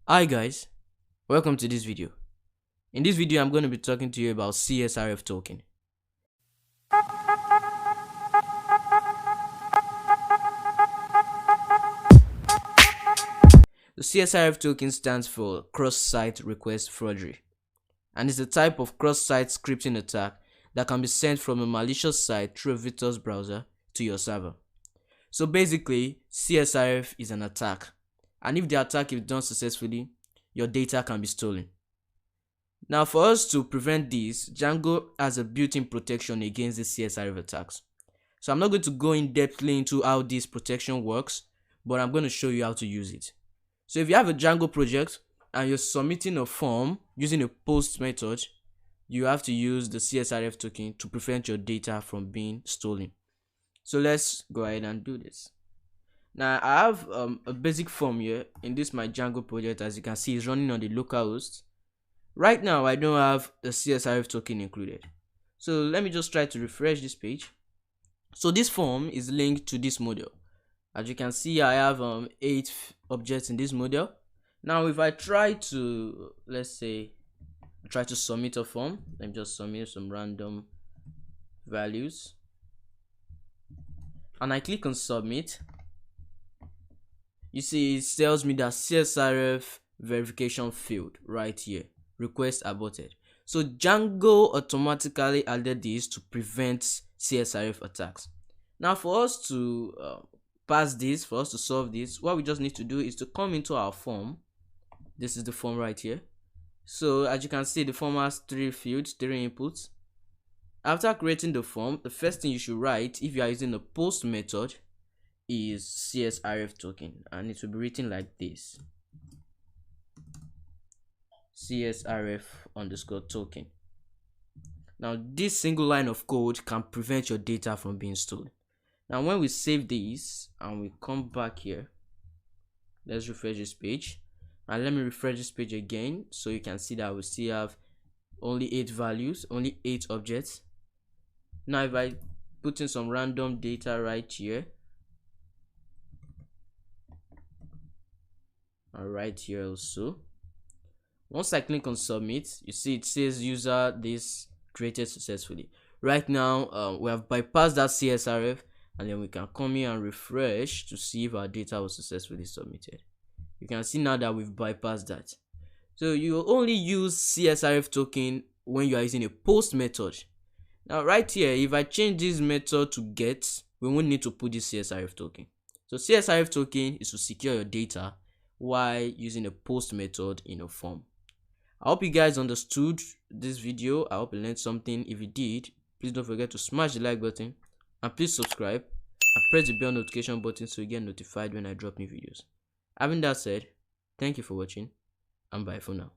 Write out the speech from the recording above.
Hi guys, welcome to this video. In this video I'm going to be talking to you about CSRF token. The CSRF token stands for cross-site request forgery and is a type of cross-site scripting attack that can be sent from a malicious site through a vector's browser to your server. So basically, CSRF is an attack, and if the attack is done successfully, your data can be stolen. Now, for us to prevent this, Django has a built-in protection against the CSRF attacks. So I'm not going to go in depthly into how this protection works, but I'm going to show you how to use it. So if you have a Django project and you're submitting a form using a post method, you have to use the CSRF token to prevent your data from being stolen. So let's go ahead and do this. Now I have a basic form here in this my Django project. As you can see, it's running on the localhost. Right now I don't have the CSRF token included, so let me just try to refresh this page. So this form is linked to this model. As you can see, I have 8 objects in this model. Now if I try to, let's say I try to submit a form, let me just submit some random values and I click on submit, you see it tells me that CSRF verification failed right here, request aborted. So Django automatically added this to prevent CSRF attacks. Now for us to for us to solve this, what we just need to do is to come into our form. This is the form right here. So as you can see, the form has 3 fields, 3 inputs. After creating the form, the first thing you should write if you are using the post method is CSRF token, and it will be written like this: CSRF underscore token. Now this single line of code can prevent your data from being stolen. Now when we save this and we come back here, let's refresh this page, and let me refresh this page again so you can see that we still have only 8 values, only 8 objects. Now if I put in some random data right here, and right here also, once I click on submit, you see it says user this created successfully. Right now we have bypassed that CSRF, and then we can come here and refresh to see if our data was successfully submitted. You can see now that we've bypassed that. So you only use CSRF token when you are using a post method. Now right here, if I change this method to get, we won't need to put this CSRF token. So CSRF token is to secure your data while using a post method in a form. I hope you guys understood this video. I hope you learned something. If you did, please don't forget to smash the like button and please subscribe and press the bell notification button so you get notified when I drop new videos. Having that said, thank you for watching and bye for now.